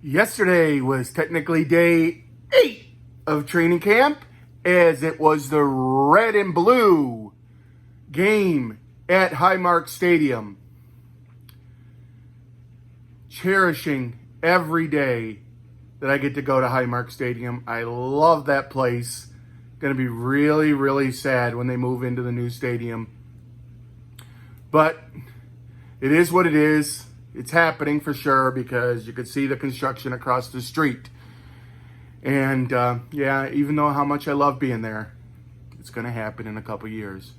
Yesterday was technically day 8 of training camp, as it was the red and blue game at Highmark Stadium. Cherishing every day that I get to go to Highmark Stadium. I love that place. Going to be really, really sad when they move into the new stadium. But it is what it is. It's happening for sure, because you could see the construction across the street. And yeah, even though how much I love being there, it's going to happen in a couple years.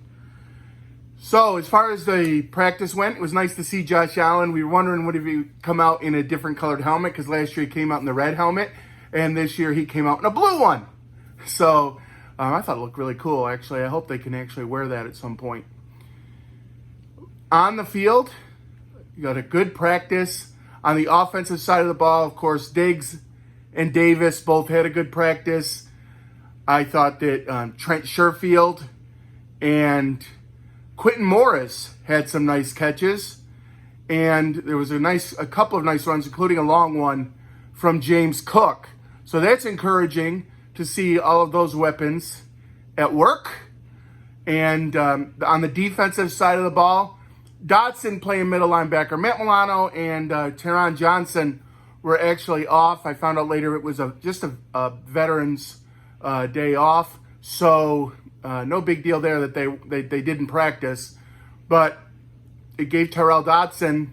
So as far as the practice went, it was nice to see Josh Allen. We were wondering, would he come out in a different colored helmet? Because last year he came out in the red helmet, and this year he came out in a blue one. So I thought it looked really cool, actually. I hope they can actually wear that at some point. On the field, you got a good practice. On the offensive side of the ball, of course, Diggs and Davis both had a good practice. I thought that Trent Sherfield and Quentin Morris had some nice catches. And there was a couple of nice runs, including a long one from James Cook. So that's encouraging to see all of those weapons at work. And on the defensive side of the ball, Dotson playing middle linebacker. Matt Milano and Teron Johnson were actually off. I found out later it was just a veterans day off. So no big deal there that they didn't practice. But it gave Terrell Dotson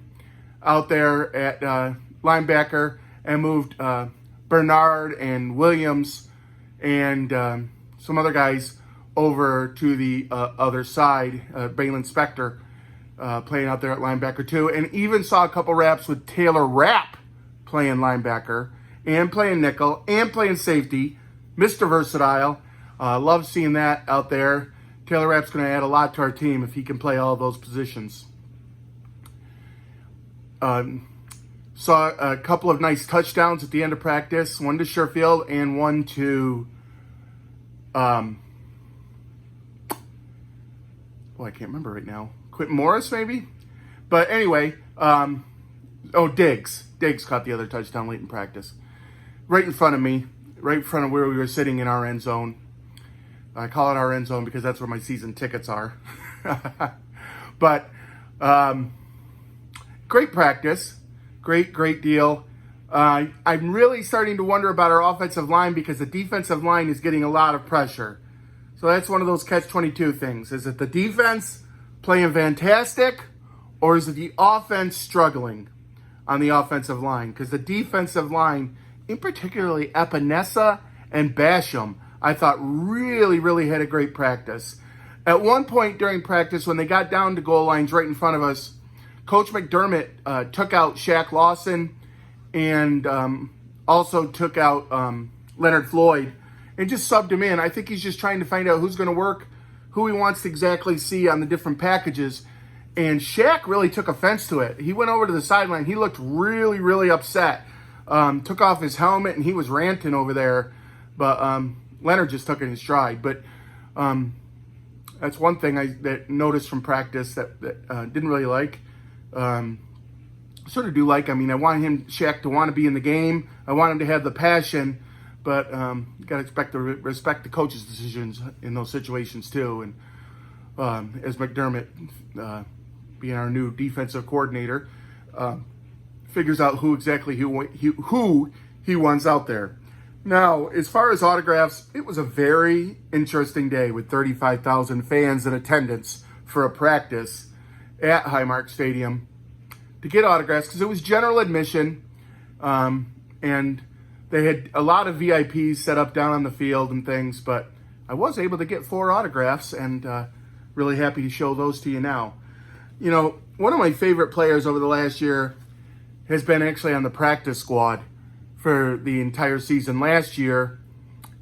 out there at linebacker and moved Bernard and Williams and some other guys over to the other side. Balin Spector playing out there at linebacker too, and even saw a couple reps with Taylor Rapp playing linebacker and playing nickel and playing safety. Mr. Versatile. Love seeing that out there. Taylor Rapp's going to add a lot to our team if he can play all of those positions. Saw a couple of nice touchdowns at the end of practice. One to Sherfield and one to I can't remember right now. Quentin Morris, maybe? But anyway, Diggs. Diggs caught the other touchdown late in practice. Right in front of me, right in front of where we were sitting in our end zone. I call it our end zone because that's where my season tickets are. But great practice. Great deal. I'm really starting to wonder about our offensive line, because the defensive line is getting a lot of pressure. So that's one of those catch-22 things. Is it the defense playing fantastic, or is it the offense struggling on the offensive line? Because the defensive line, in particularly Epinesa and Basham, I thought really had a great practice. At one point during practice, when they got down to goal lines right in front of us, Coach McDermott took out Shaq Lawson and also took out Leonard Floyd and just subbed him in. I think he's just trying to find out who's going to work, who he wants to exactly see on the different packages. And Shaq really took offense to it. He went over to the sideline. He looked really upset. Took off his helmet and he was ranting over there. But Leonard just took it in stride. But that's one thing that noticed from practice that didn't really like. Sort of do like. I mean, I want Shaq to want to be in the game. I want him to have the passion. But you got to respect the coach's decisions in those situations too. And as McDermott, being our new defensive coordinator, figures out who he wants out there. Now, as far as autographs, it was a very interesting day with 35,000 fans in attendance for a practice at Highmark Stadium to get autographs, because it was general admission, and they had a lot of VIPs set up down on the field and things, but I was able to get 4 autographs, and really happy to show those to you now. You know, one of my favorite players over the last year has been actually on the practice squad for the entire season last year,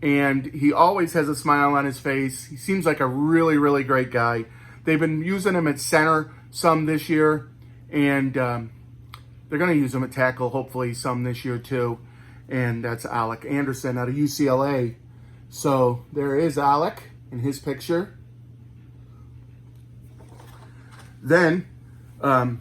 and he always has a smile on his face. He seems like a really great guy. They've been using him at center some this year, and they're going to use him at tackle hopefully some this year too. And that's Alec Anderson out of UCLA. So there is Alec in his picture. Then one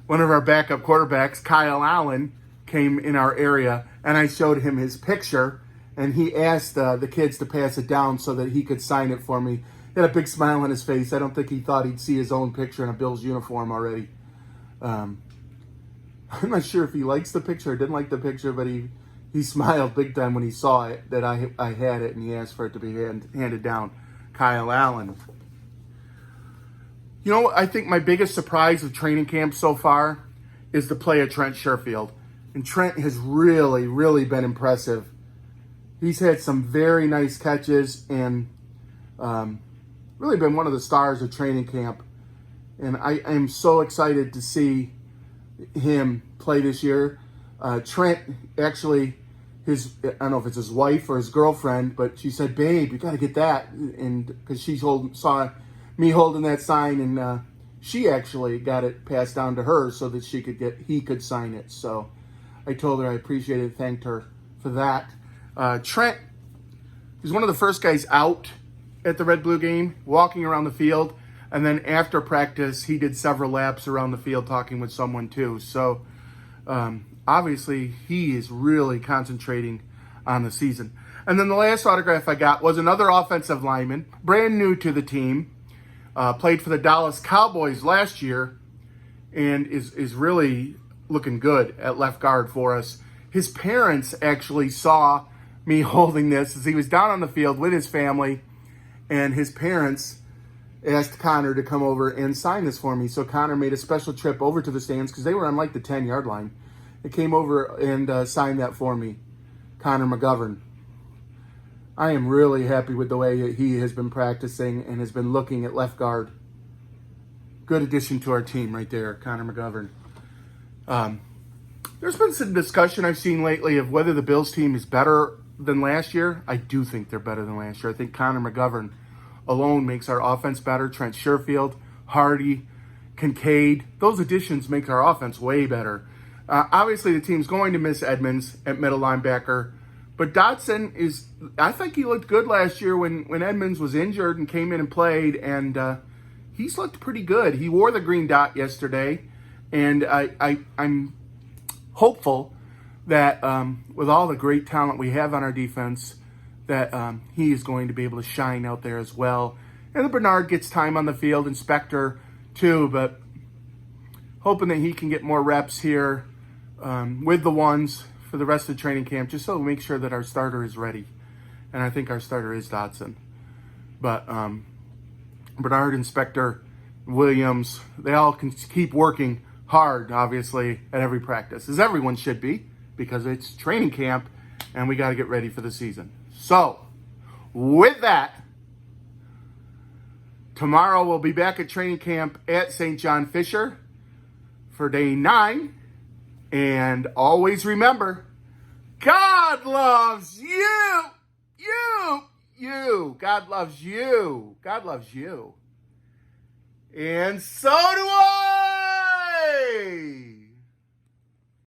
of our backup quarterbacks, Kyle Allen, came in our area, and I showed him his picture, and he asked the kids to pass it down so that he could sign it for me. He had a big smile on his face. I don't think he thought he'd see his own picture in a Bills uniform already. I'm not sure if he likes the picture or didn't like the picture, but he smiled big time when he saw it, that I had it, and he asked for it to be handed down. Kyle Allen. You know, I think my biggest surprise of training camp so far is the play of Trent Sherfield. And Trent has really, really been impressive. He's had some very nice catches and really been one of the stars of training camp. And I am so excited to see him play this year. Trent, actually, I don't know if it's his wife or his girlfriend, but she said, "Babe, you got to get that." And because she saw me holding that sign, and she actually got it passed down to her so that he could sign it. So I told her I appreciated it, thanked her for that. Trent, he's one of the first guys out at the Red Blue game, walking around the field. And then after practice, he did several laps around the field talking with someone too. So obviously he is really concentrating on the season. And then the last autograph I got was another offensive lineman, brand new to the team, played for the Dallas Cowboys last year, and is really looking good at left guard for us. His parents actually saw me holding this as he was down on the field with his family, and his parents asked Connor to come over and sign this for me. So Connor made a special trip over to the stands because they were on like the 10-yard line. They came over and signed that for me. Connor McGovern. I am really happy with the way he has been practicing and has been looking at left guard. Good addition to our team right there, Connor McGovern. There's been some discussion I've seen lately of whether the Bills team is better than last year. I do think they're better than last year. I think Connor McGovern alone makes our offense better. Trent Sherfield, Hardy, Kincaid, those additions make our offense way better. Obviously, the team's going to miss Edmonds at middle linebacker, but Dotson I think he looked good last year when Edmonds was injured and came in and played, and he's looked pretty good. He wore the green dot yesterday, and I'm hopeful that with all the great talent we have on our defense, that he is going to be able to shine out there as well. And Bernard gets time on the field, and Spector too, but hoping that he can get more reps here with the ones for the rest of the training camp, just so we make sure that our starter is ready. And I think our starter is Dotson. But Bernard and Spector, Williams, they all can keep working hard, obviously, at every practice, as everyone should be, because it's training camp, and we got to get ready for the season. So, with that, tomorrow we'll be back at training camp at St. John Fisher for day 9. And always remember, God loves you. God loves you. God loves you. And so do I.